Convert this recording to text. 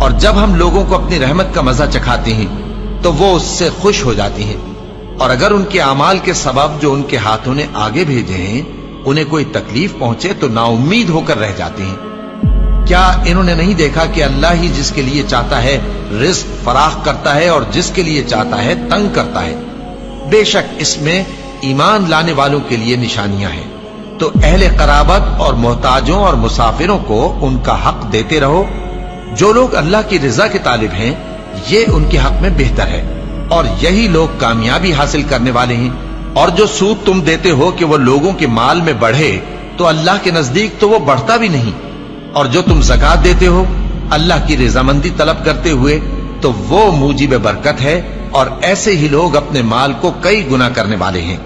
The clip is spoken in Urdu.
اور جب ہم لوگوں کو اپنی رحمت کا مزہ چکھاتے ہیں تو وہ اس سے خوش ہو جاتی ہیں، اور اگر ان کے اعمال کے سبب جو ان کے ہاتھوں نے آگے بھیجے ہیں انہیں کوئی تکلیف پہنچے تو نا امید ہو کر رہ جاتے ہیں۔ کیا انہوں نے نہیں دیکھا کہ اللہ ہی جس کے لیے چاہتا ہے رزق فراخ کرتا ہے اور جس کے لیے چاہتا ہے تنگ کرتا ہے؟ بے شک اس میں ایمان لانے والوں کے لیے نشانیاں ہیں۔ تو اہل قرابت اور محتاجوں اور مسافروں کو ان کا حق دیتے رہو۔ جو لوگ اللہ کی رضا کے طالب ہیں یہ ان کے حق میں بہتر ہے، اور یہی لوگ کامیابی حاصل کرنے والے ہیں۔ اور جو سود تم دیتے ہو کہ وہ لوگوں کے مال میں بڑھے تو اللہ کے نزدیک تو وہ بڑھتا بھی نہیں، اور جو تم زکات دیتے ہو اللہ کی رضامندی طلب کرتے ہوئے تو وہ موجب برکت ہے، اور ایسے ہی لوگ اپنے مال کو کئی گنا کرنے والے ہیں۔